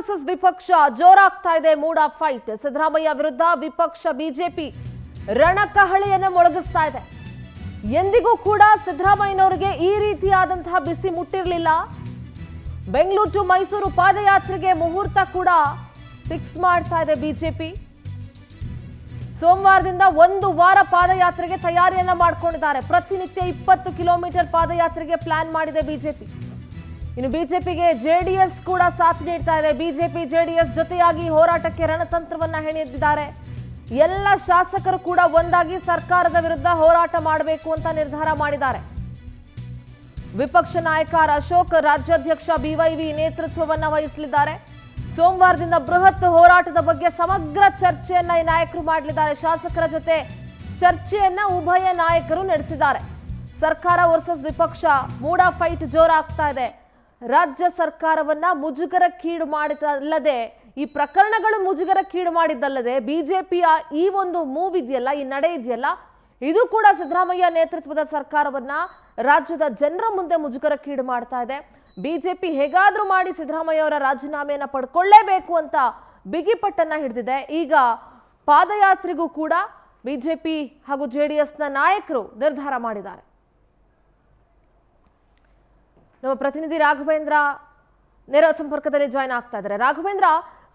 Versus ವಿಪಕ್ಷ ಜೋರಾಗ್ತಾ ಇದೆ. ಮೂಡ fight. Siddaramaiah ವಿರುದ್ಧ ವಿಪಕ್ಷ ಬಿಜೆಪಿ ರಣಕಹಳೆಯನ್ನು ಮೊಳಗಿಸ್ತಾ ಇದೆ. ಎಂದಿಗೂ ಕೂಡ ಸಿದ್ದರಾಮಯ್ಯನವರಿಗೆ ಈ ರೀತಿಯಾದಂತಹ ಬಿಸಿ ಮುಟ್ಟಿರಲಿಲ್ಲ. ಬೆಂಗಳೂರು ಟು ಮೈಸೂರು ಪಾದಯಾತ್ರೆಗೆ ಮುಹೂರ್ತ ಕೂಡ ಫಿಕ್ಸ್ ಮಾಡ್ತಾ ಇದೆ ಬಿಜೆಪಿ. ಸೋಮವಾರದಿಂದ 1 ವಾರ ಪಾದಯಾತ್ರೆಗೆ ತಯಾರಿಯನ್ನ ಮಾಡಿಕೊಂಡಿದ್ದಾರೆ. ಪ್ರತಿನಿತ್ಯ 20 ಕಿಲೋಮೀಟರ್ ಪಾದಯಾತ್ರೆಗೆ ಪ್ಲಾನ್ ಮಾಡಿದೆ ಬಿಜೆಪಿ. ಇನ್ನು ಬಿಜೆಪಿಗೆ ಜೆಡಿಎಸ್ ಕೂಡ ಸಾಥ್ ನೀಡ್ತಾ ಇದೆ. ಬಿಜೆಪಿ ಜೆಡಿಎಸ್ ಜೊತೆಯಾಗಿ ಹೋರಾಟಕ್ಕೆ ರಣತಂತ್ರವನ್ನ ಹೆಣೆದಿದ್ದಾರೆ. ಎಲ್ಲ ಶಾಸಕರು ಕೂಡ ಒಂದಾಗಿ ಸರ್ಕಾರದ ವಿರುದ್ಧ ಹೋರಾಟ ಮಾಡಬೇಕು ಅಂತ ನಿರ್ಧಾರ ಮಾಡಿದ್ದಾರೆ. ವಿಪಕ್ಷ ನಾಯಕ ಅಶೋಕ್, ರಾಜ್ಯಾಧ್ಯಕ್ಷ ಬಿವೈವಿ ನೇತೃತ್ವವನ್ನ ವಹಿಸಲಿದ್ದಾರೆ. ಸೋಮವಾರದಿಂದ ಬೃಹತ್ ಹೋರಾಟದ ಬಗ್ಗೆ ಸಮಗ್ರ ಚರ್ಚೆಯನ್ನ ಈ ನಾಯಕರು ಮಾಡಲಿದ್ದಾರೆ. ಶಾಸಕರ ಜೊತೆ ಚರ್ಚೆಯನ್ನ ಉಭಯ ನಾಯಕರು ನಡೆಸಿದ್ದಾರೆ. ಸರ್ಕಾರ ವರ್ಸಸ್ ವಿಪಕ್ಷ ಮೂಡ ಫೈಟ್ ಜೋರಾಗ್ತಾ ಇದೆ. ರಾಜ್ಯ ಸರ್ಕಾರವನ್ನ ಮುಜುಗರಕ್ಕೀಡು ಮಾಡಿದ್ದಲ್ಲದೆ, ಈ ಪ್ರಕರಣಗಳು ಮುಜುಗರಕ್ಕೀಡು ಮಾಡಿದ್ದಲ್ಲದೆ, ಬಿಜೆಪಿಯ ಈ ಒಂದು ಮೂವ್ ಇದೆಯಲ್ಲ, ಈ ನಡೆ ಇದೆಯಲ್ಲ, ಇದು ಕೂಡ ಸಿದ್ದರಾಮಯ್ಯ ನೇತೃತ್ವದ ಸರ್ಕಾರವನ್ನ ರಾಜ್ಯದ ಜನರ ಮುಂದೆ ಮುಜುಗರಕ್ಕೀಡು ಮಾಡ್ತಾ ಇದೆ. ಬಿಜೆಪಿ ಹೇಗಾದ್ರೂ ಮಾಡಿ ಸಿದ್ದರಾಮಯ್ಯ ಅವರ ರಾಜೀನಾಮೆಯನ್ನ ಪಡ್ಕೊಳ್ಳೇಬೇಕು ಅಂತ ಬಿಗಿಪಟ್ಟನ್ನ ಹಿಡಿದಿದೆ. ಈಗ ಪಾದಯಾತ್ರೆಗೂ ಕೂಡ ಬಿಜೆಪಿ ಹಾಗೂ ಜೆಡಿಎಸ್ನ ನಾಯಕರು ನಿರ್ಧಾರ ಮಾಡಿದ್ದಾರೆ. ನಮ್ಮ ಪ್ರತಿನಿಧಿ ರಾಘವೇಂದ್ರ ನೇರ ಸಂಪರ್ಕದಲ್ಲಿ ಜಾಯ್ನ್ ಆಗ್ತಾ ಇದ್ದಾರೆ. ರಾಘವೇಂದ್ರ,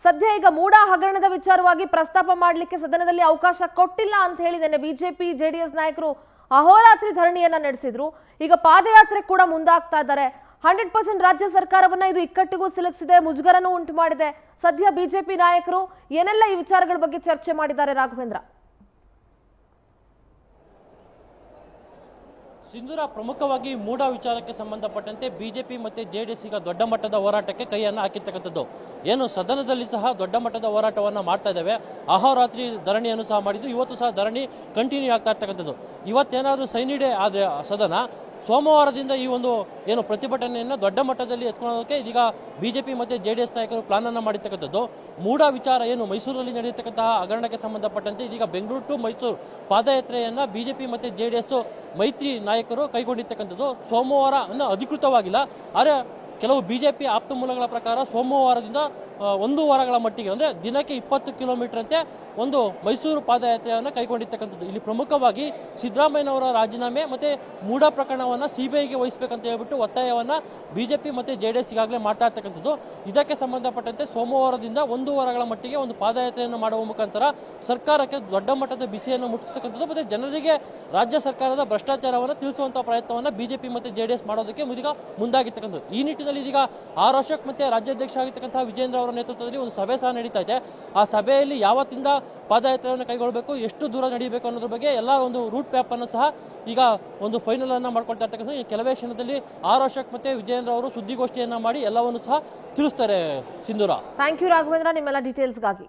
ಸದ್ಯ ಈಗ ಮೂಡ ಹಗರಣದ ವಿಚಾರವಾಗಿ ಪ್ರಸ್ತಾಪ ಮಾಡಲಿಕ್ಕೆ ಸದನದಲ್ಲಿ ಅವಕಾಶ ಕೊಟ್ಟಿಲ್ಲ ಅಂತ ಹೇಳಿದ್ದೇನೆ. ಬಿಜೆಪಿ ಜೆಡಿಎಸ್ ನಾಯಕರು ಅಹೋರಾತ್ರಿ ಧರಣಿಯನ್ನ ನಡೆಸಿದ್ರು. ಈಗ ಪಾದಯಾತ್ರೆ ಕೂಡ ಮುಂದಾಗ್ತಾ ಇದ್ದಾರೆ. 100% ರಾಜ್ಯ ಸರ್ಕಾರವನ್ನ ಇದು ಇಕ್ಕಟ್ಟಿಗೂ ಸಿಲುಕಿಸಿದೆ, ಮುಜುಗರನೂ ಉಂಟು ಮಾಡಿದೆ. ಸದ್ಯ ಬಿಜೆಪಿ ನಾಯಕರು ಏನೆಲ್ಲ ಈ ವಿಚಾರಗಳ ಬಗ್ಗೆ ಚರ್ಚೆ ಮಾಡಿದ್ದಾರೆ ರಾಘವೇಂದ್ರ? ಸಿಂಧೂರ, ಪ್ರಮುಖವಾಗಿ ಮೂಡ ವಿಚಾರಕ್ಕೆ ಸಂಬಂಧಪಟ್ಟಂತೆ ಬಿಜೆಪಿ ಮತ್ತೆ ಜೆಡಿಎಸ್ ಈಗ ದೊಡ್ಡ ಮಟ್ಟದ ಹೋರಾಟಕ್ಕೆ ಕೈಯನ್ನು ಹಾಕಿರ್ತಕ್ಕಂಥದ್ದು. ಏನು ಸದನದಲ್ಲಿ ಸಹ ದೊಡ್ಡ ಮಟ್ಟದ ಹೋರಾಟವನ್ನ ಮಾಡ್ತಾ ಇದ್ದಾವೆ. ಅಹೋರಾತ್ರಿ ಧರಣಿಯನ್ನು ಸಹ ಮಾಡಿದ್ದು. ಇವತ್ತು ಸಹ ಧರಣಿ ಕಂಟಿನ್ಯೂ ಆಗ್ತಾ ಇರ್ತಕ್ಕಂಥದ್ದು. ಇವತ್ತೇನಾದ್ರೂ ಸೈನಿಡೆ ಆದ್ರೆ ಸದನ ಸೋಮವಾರದಿಂದ ಈ ಒಂದು ಏನು ಪ್ರತಿಭಟನೆಯನ್ನು ದೊಡ್ಡ ಮಟ್ಟದಲ್ಲಿ ಎತ್ಕೊಳ್ಳೋದಕ್ಕೆ ಇದೀಗ ಬಿಜೆಪಿ ಮತ್ತೆ ಜೆಡಿಎಸ್ ನಾಯಕರು ಪ್ಲಾನ್ ಅನ್ನ ಮಾಡಿರ್ತಕ್ಕಂಥದ್ದು. ಮೂಡ ವಿಚಾರ ಏನು ಮೈಸೂರಲ್ಲಿ ನಡೆಯತಕ್ಕಂತಹ ಹಗರಣಕ್ಕೆ ಸಂಬಂಧಪಟ್ಟಂತೆ ಇದೀಗ ಬೆಂಗಳೂರು ಟು ಮೈಸೂರು ಪಾದಯಾತ್ರೆಯನ್ನ ಬಿಜೆಪಿ ಮತ್ತೆ ಜೆಡಿಎಸ್ ಮೈತ್ರಿ ನಾಯಕರು ಕೈಗೊಂಡಿರ್ತಕ್ಕಂಥದ್ದು. ಸೋಮವಾರ ಅಧಿಕೃತವಾಗಿಲ್ಲ, ಆದರೆ ಕೆಲವು ಬಿಜೆಪಿ ಆಪ್ತ ಮೂಲಗಳ ಪ್ರಕಾರ ಸೋಮವಾರದಿಂದ 1 ವಾರಗಳ ಮಟ್ಟಿಗೆ, ಅಂದ್ರೆ ದಿನಕ್ಕೆ 20 ಕಿಲೋಮೀಟರ್ ಅಂತೆ ಒಂದು ಮೈಸೂರು ಪಾದಯಾತ್ರೆಯನ್ನು ಕೈಗೊಂಡಿರ್ತಕ್ಕಂಥದ್ದು. ಇಲ್ಲಿ ಪ್ರಮುಖವಾಗಿ ಸಿದ್ದರಾಮಯ್ಯನವರ ರಾಜೀನಾಮೆ ಮತ್ತೆ ಮೂಡ ಪ್ರಕರಣವನ್ನ ಸಿಬಿಐಗೆ ವಹಿಸಬೇಕಂತ ಹೇಳ್ಬಿಟ್ಟು ಒತ್ತಾಯವನ್ನ ಬಿಜೆಪಿ ಮತ್ತೆ ಜೆಡಿಎಸ್ ಈಗಾಗಲೇ ಮಾಡ್ತಾ ಇರ್ತಕ್ಕಂಥದ್ದು. ಇದಕ್ಕೆ ಸಂಬಂಧಪಟ್ಟಂತೆ ಸೋಮವಾರದಿಂದ 1 ವಾರಗಳ ಮಟ್ಟಿಗೆ ಒಂದು ಪಾದಯಾತ್ರೆಯನ್ನು ಮಾಡುವ ಮುಖಾಂತರ ಸರ್ಕಾರಕ್ಕೆ ದೊಡ್ಡ ಮಟ್ಟದ ಬಿಸಿಯನ್ನು ಮುಟ್ಟಿಸ್ತಕ್ಕಂಥದ್ದು ಮತ್ತೆ ಜನರಿಗೆ ರಾಜ್ಯ ಸರ್ಕಾರದ ಭ್ರಷ್ಟಾಚಾರವನ್ನು ತಿಳಿಸುವಂತಹ ಪ್ರಯತ್ನವನ್ನ ಬಿಜೆಪಿ ಮತ್ತೆ ಜೆಡಿಎಸ್ ಮಾಡೋದಕ್ಕೆ ಇದೀಗ ಮುಂದಾಗಿರ್ತಕ್ಕಂಥದ್ದು. ಈ ನಿಟ್ಟಿನಲ್ಲಿ ಇದೀಗ ಆರ್ ಅಶೋಕ್ ಮತ್ತೆ ರಾಜ್ಯಾಧ್ಯಕ್ಷ ಆಗಿರ್ತಕ್ಕಂತಹ ವಿಜೇಂದ್ರ ಅವರ ನೇತೃತ್ವದಲ್ಲಿ ಒಂದು ಸಭೆ ಸಹ ನಡೀತಾ ಇದೆ. ಆ ಸಭೆಯಲ್ಲಿ ಯಾವತ್ತಿಂದ ಪಾದಯಾತ್ರೆಯನ್ನು ಕೈಗೊಳ್ಳಬೇಕು, ಎಷ್ಟು ದೂರ ನಡೆಯಬೇಕು ಅನ್ನೋದ್ರ ಬಗ್ಗೆ ಎಲ್ಲ ಒಂದು ರೂಟ್ ಮ್ಯಾಪ್ ಅನ್ನು ಸಹ ಈಗ ಒಂದು ಫೈನಲ್ ಅನ್ನ ಮಾಡ್ಕೊಳ್ತಾ ಇರ್ತಕ್ಕಂಥ ಕೆಲವೇ ಕ್ಷಣದಲ್ಲಿ ಆರ್ ಅಶೋಕ್ ಮತ್ತೆ ವಿಜೇಂದ್ರ ಅವರು ಸುದ್ದಿಗೋಷ್ಠಿಯನ್ನ ಮಾಡಿ ಎಲ್ಲವನ್ನು ಸಹ ತಿಳಿಸ್ತಾರೆ. ಸಿಂಧೂರ, ಥ್ಯಾಂಕ್ ಯು ರಾಘವೇಂದ್ರ ನಿಮ್ಮೆಲ್ಲ ಡೀಟೇಲ್ಸ್ಗಾಗಿ.